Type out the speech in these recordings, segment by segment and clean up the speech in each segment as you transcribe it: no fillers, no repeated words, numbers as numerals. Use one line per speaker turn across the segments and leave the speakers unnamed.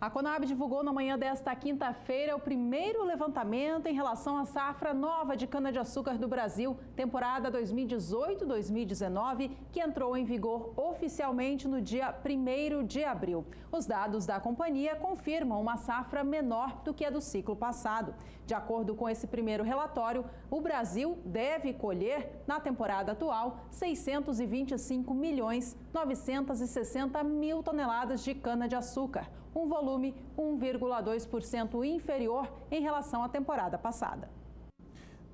A Conab divulgou na manhã desta quinta-feira o primeiro levantamento em relação à safra nova de cana-de-açúcar do Brasil, temporada 2018-2019, que entrou em vigor oficialmente no dia 1º de abril. Os dados da companhia confirmam uma safra menor do que a do ciclo passado. De acordo com esse primeiro relatório, o Brasil deve colher, na temporada atual, 625.960.000 toneladas de cana-de-açúcar, um volume 1,2% inferior em relação à temporada passada.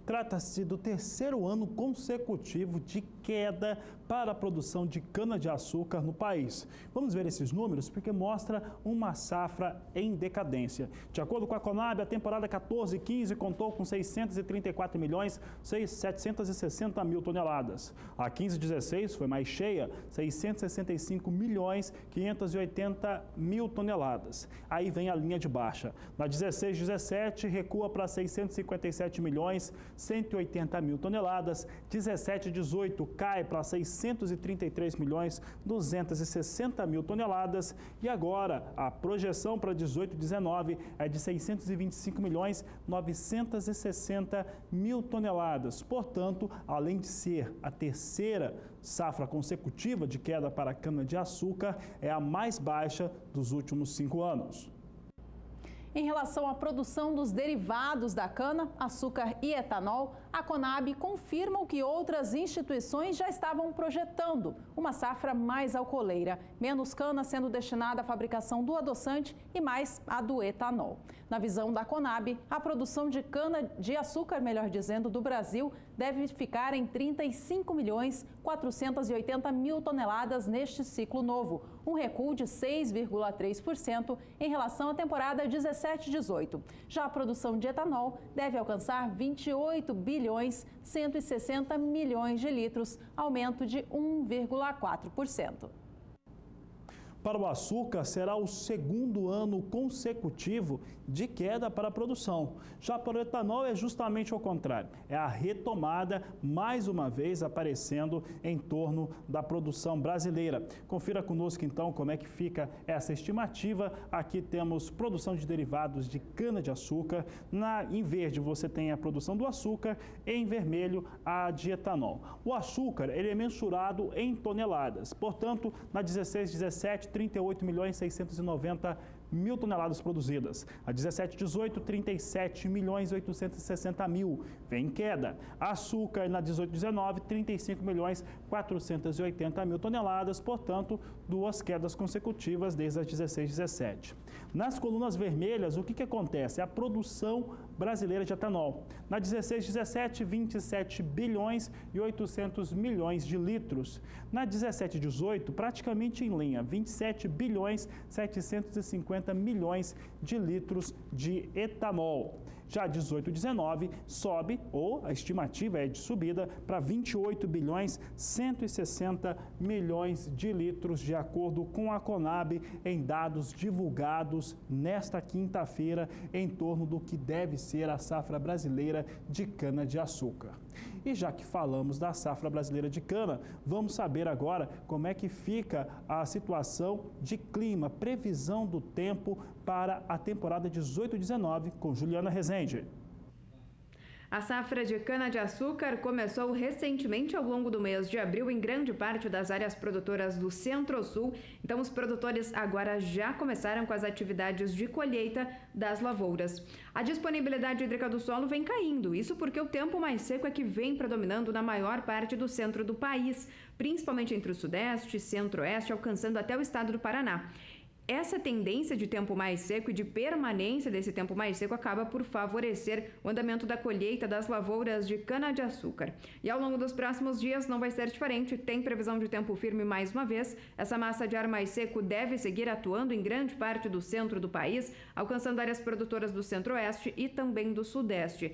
Trata-se do terceiro ano consecutivo de queda para a produção de cana-de-açúcar no país. Vamos ver esses números porque mostra uma safra em decadência. De acordo com a Conab, a temporada 14-15 contou com 634.760.000 toneladas. A 15-16 foi mais cheia, 665.580.000 toneladas. Aí vem a linha de baixa. Na 16-17 recua para 657.180.000 toneladas. 17-18 cai para 633.260.000 toneladas. E agora a projeção para 18-19 é de 625.960.000 toneladas. Portanto, além de ser a terceira safra consecutiva de queda para a cana-de-açúcar, é a mais baixa dos últimos 5 anos.
Em relação à produção dos derivados da cana, açúcar e etanol, a Conab confirma o que outras instituições já estavam projetando, uma safra mais alcooleira, menos cana sendo destinada à fabricação do adoçante e mais a do etanol. Na visão da Conab, a produção de cana-de-açúcar, melhor dizendo, do Brasil deve ficar em 35.480.000 toneladas neste ciclo novo, um recuo de 6,3% em relação à temporada 17-18. Já a produção de etanol deve alcançar 28.160 bilhões de litros, aumento de 1,4%.
Para o açúcar, será o segundo ano consecutivo de queda para a produção. Já para o etanol é justamente o contrário. É a retomada, mais uma vez, aparecendo em torno da produção brasileira. Confira conosco, então, como é que fica essa estimativa. Aqui temos produção de derivados de cana-de-açúcar. Em verde, você tem a produção do açúcar. Em vermelho, a de etanol. O açúcar ele é mensurado em toneladas. Portanto, na 16-17, 38.690.000 toneladas produzidas. A 17-18, 37.860.000. Vem em queda. Açúcar na 18-19, 35.480.000 toneladas. Portanto, 2 quedas consecutivas desde a 16-17. Nas colunas vermelhas, o que acontece? A produção brasileira de etanol. Na 16-17, 27.800.000.000 de litros. Na 17-18, praticamente em linha, 27.750.000.000 de litros de etanol. Já 18-19 sobe, ou a estimativa é de subida, para 28.160.000.000 de litros, de acordo com a Conab, em dados divulgados nesta quinta-feira, em torno do que deve ser a safra brasileira de cana-de-açúcar. E já que falamos da safra brasileira de cana, vamos saber agora como é que fica a situação de clima, previsão do tempo para a temporada 18-19 com Juliana Rezende.
A safra de cana-de-açúcar começou recentemente ao longo do mês de abril em grande parte das áreas produtoras do Centro-Sul. Então, os produtores agora já começaram com as atividades de colheita das lavouras. A disponibilidade hídrica do solo vem caindo, isso porque o tempo mais seco é que vem predominando na maior parte do centro do país, principalmente entre o Sudeste e Centro-Oeste, alcançando até o estado do Paraná. Essa tendência de tempo mais seco e de permanência desse tempo mais seco acaba por favorecer o andamento da colheita das lavouras de cana-de-açúcar. E ao longo dos próximos dias não vai ser diferente, tem previsão de tempo firme mais uma vez. Essa massa de ar mais seco deve seguir atuando em grande parte do centro do país, alcançando áreas produtoras do Centro-Oeste e também do Sudeste.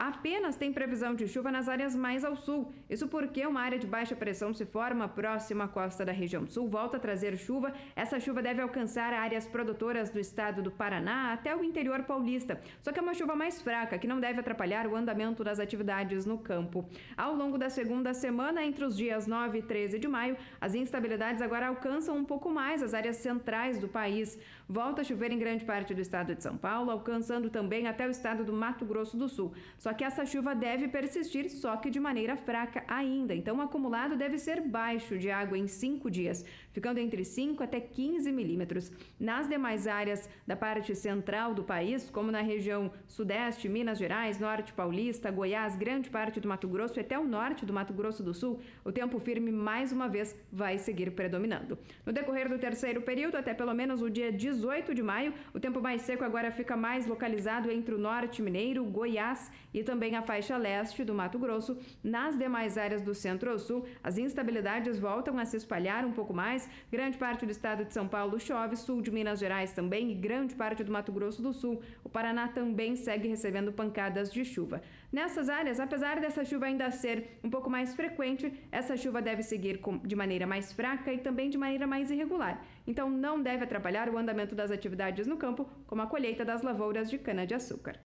apenas tem previsão de chuva nas áreas mais ao sul. Isso porque uma área de baixa pressão se forma próxima à costa da região sul, volta a trazer chuva. Essa chuva deve alcançar áreas produtoras do estado do Paraná até o interior paulista. Só que é uma chuva mais fraca, que não deve atrapalhar o andamento das atividades no campo. Ao longo da segunda semana, entre os dias 9 e 13 de maio, as instabilidades agora alcançam um pouco mais as áreas centrais do país. Volta a chover em grande parte do estado de São Paulo, alcançando também até o estado do Mato Grosso do Sul. Só que essa chuva deve persistir, só que de maneira fraca ainda. Então, o acumulado deve ser baixo de água em 5 dias, ficando entre 5 até 15 milímetros. Nas demais áreas da parte central do país, como na região sudeste, Minas Gerais, norte paulista, Goiás, grande parte do Mato Grosso e até o norte do Mato Grosso do Sul, o tempo firme mais uma vez vai seguir predominando. No decorrer do terceiro período, até pelo menos o dia 18 de maio, o tempo mais seco agora fica mais localizado entre o norte mineiro, Goiás e também a faixa leste do Mato Grosso. Nas demais áreas do centro-sul, as instabilidades voltam a se espalhar um pouco mais. Grande parte do estado de São Paulo chove, sul de Minas Gerais também e grande parte do Mato Grosso do Sul. O Paraná também segue recebendo pancadas de chuva. Nessas áreas, apesar dessa chuva ainda ser um pouco mais frequente, essa chuva deve seguir de maneira mais fraca e também de maneira mais irregular. Então, não deve atrapalhar o andamento das atividades no campo, como a colheita das lavouras de cana-de-açúcar.